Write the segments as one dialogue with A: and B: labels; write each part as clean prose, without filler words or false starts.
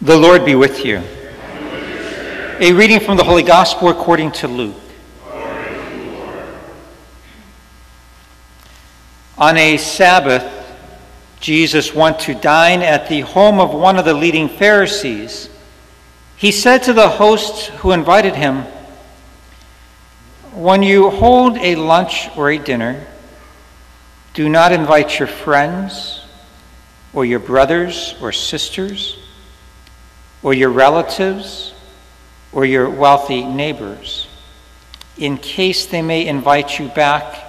A: The Lord be with you. A reading from the Holy Gospel according to Luke. On a Sabbath, Jesus went to dine at the home of one of the leading Pharisees. He said to the host who invited him, "When you hold a lunch or a dinner, do not invite your friends or your brothers or sisters or your relatives or your wealthy neighbors, in case they may invite you back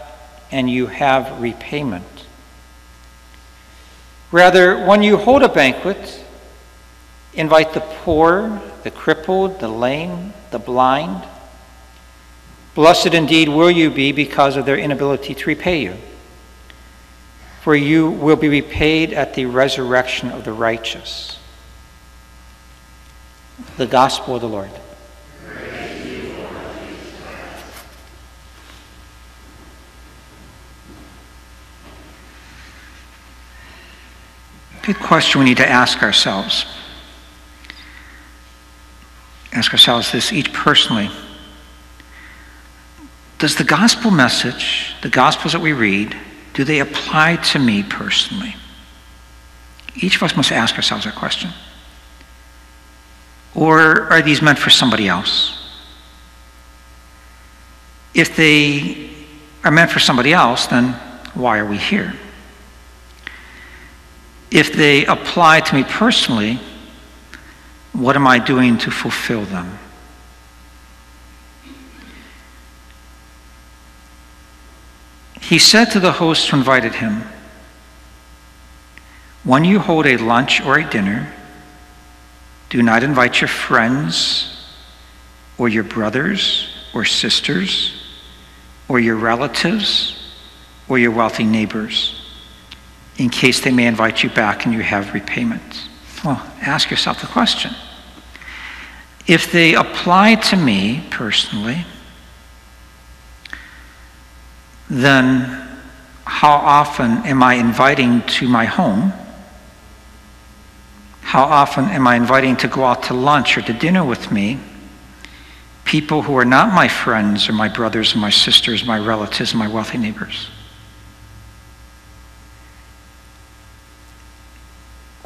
A: and you have repayment. Rather, when you hold a banquet, invite the poor, the crippled, the lame, the blind. Blessed indeed will you be because of their inability to repay you, for you will be repaid at the resurrection of the righteous." The Gospel of the Lord. Good question we need to ask ourselves. Ask ourselves this each personally. Does the gospel message, the gospels that we read, do they apply to me personally? Each of us must ask ourselves that question. Or are these meant for somebody else? If they are meant for somebody else, then why are we here? If they apply to me personally, what am I doing to fulfill them? He said to the host who invited him, "When you hold a lunch or a dinner, do not invite your friends or your brothers or sisters or your relatives or your wealthy neighbors, in case they may invite you back and you have repayment." Well, ask yourself the question. If they apply to me personally, then how often am I inviting to my home? How often am I inviting to go out to lunch or to dinner with me people who are not my friends or my brothers and my sisters, my relatives and my wealthy neighbors?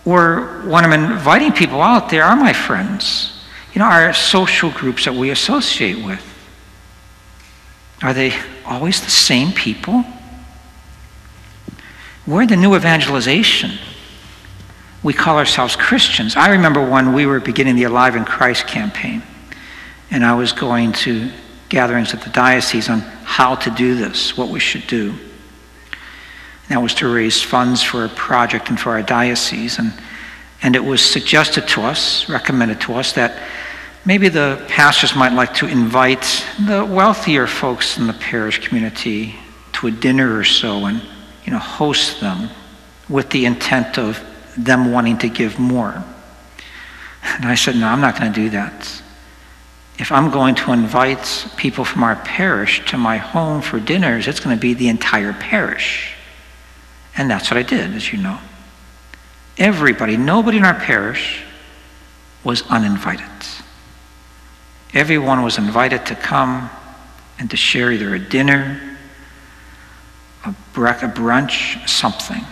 A: Or when I'm inviting people out, they are my friends. Our social groups that we associate with. Are they always the same people? We're in the new evangelization. We call ourselves Christians. I remember when we were beginning the Alive in Christ campaign, and I was going to gatherings at the diocese on how to do this, what we should do. That was to raise funds for a project and for our diocese. And it was suggested to us, recommended to us, that maybe the pastors might like to invite the wealthier folks in the parish community to a dinner or so and host them with the intent of them wanting to give more. And I said, no, I'm not going to do that. If I'm going to invite people from our parish to my home for dinners, it's going to be the entire parish. And that's what I did, as you know. Everybody, nobody in our parish was uninvited. Everyone was invited to come and to share either a dinner, a brunch, something.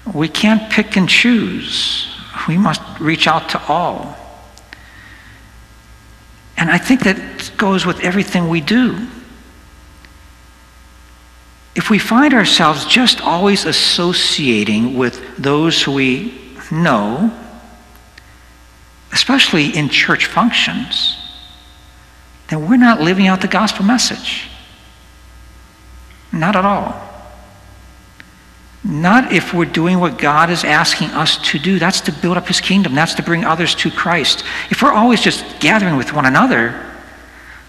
A: We can't pick and choose. We must reach out to all. And I think that goes with everything we do. If we find ourselves just always associating with those who we know, especially in church functions, then we're not living out the gospel message. Not at all. Not if we're doing what God is asking us to do. That's to build up his kingdom. That's to bring others to Christ. If we're always just gathering with one another,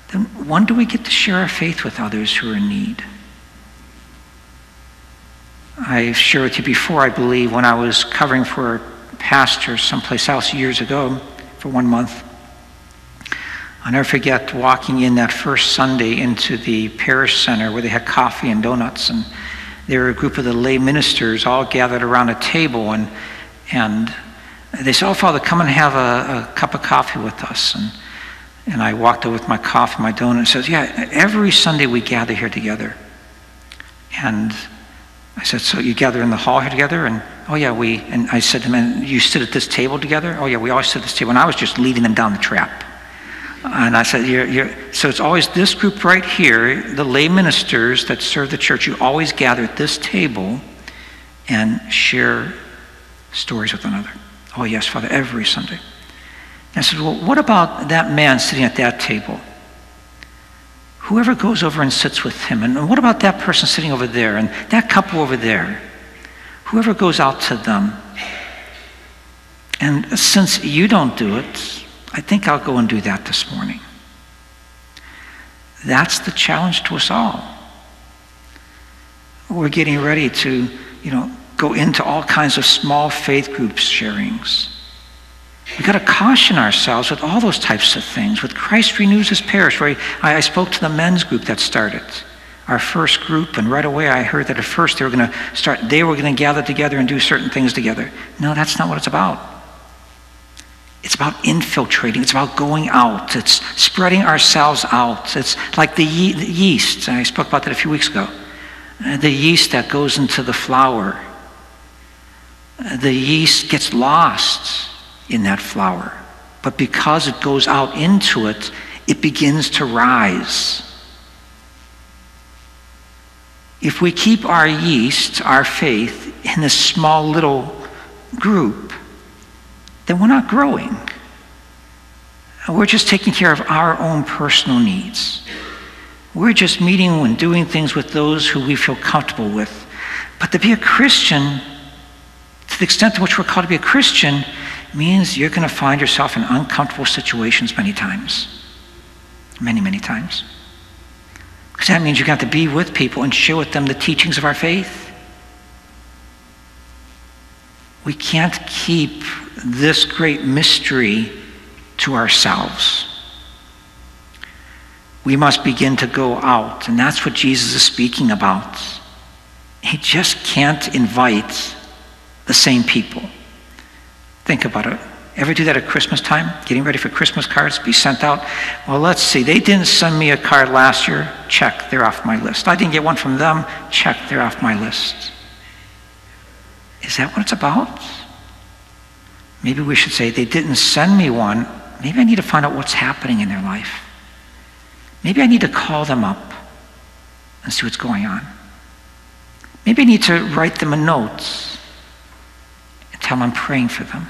A: then when do we get to share our faith with others who are in need? I've shared with you before, I believe, when I was covering for a pastor someplace else years ago for 1 month. I'll never forget walking in that first Sunday into the parish center where they had coffee and donuts, and there were a group of the lay ministers all gathered around a table, and They said, "Oh, Father, come and have a cup of coffee with us." And I walked over with my coffee, my donut, and says, "Yeah, every Sunday we gather here together." And I said, "So you gather in the hall here together?" And, "Oh yeah, and I said to them, "And you sit at this table together?" "Oh yeah, we always sit at this table." And I was just leading them down the trap. And I said, so it's always this group right here, the lay ministers that serve the church, you always gather at this table and share stories with one another. "Oh yes, Father, every Sunday." And I said, "Well, what about that man sitting at that table? Whoever goes over and sits with him, and what about that person sitting over there, and that couple over there? Whoever goes out to them. And since you don't do it, I think I'll go and do that this morning." That's the challenge to us all. We're getting ready to, go into all kinds of small faith groups sharings. We've got to caution ourselves with all those types of things. With Christ Renews His Parish, where I spoke to the men's group that started, our first group, and right away I heard that at first they were going to gather together and do certain things together. No, that's not what it's about. It's about infiltrating. It's about going out. It's spreading ourselves out. It's like the yeast. I spoke about that a few weeks ago. The yeast that goes into the flour. The yeast gets lost in that flour. But because it goes out into it, it begins to rise. If we keep our yeast, our faith, in this small little group, then we're not growing. We're just taking care of our own personal needs. We're just meeting and doing things with those who we feel comfortable with. But to be a Christian, to the extent to which we're called to be a Christian, means you're going to find yourself in uncomfortable situations many times. Many, many times. Because that means you're going to have to be with people and share with them the teachings of our faith. We can't keep this great mystery to ourselves. We must begin to go out, and that's what Jesus is speaking about. He just can't invite the same people. Think about it. Ever do that at Christmas time? Getting ready for Christmas cards to be sent out? Well, let's see. They didn't send me a card last year. Check, they're off my list. I didn't get one from them. Check, they're off my list. Is that what it's about? Maybe we should say, they didn't send me one. Maybe I need to find out what's happening in their life. Maybe I need to call them up and see what's going on. Maybe I need to write them a note and tell them I'm praying for them.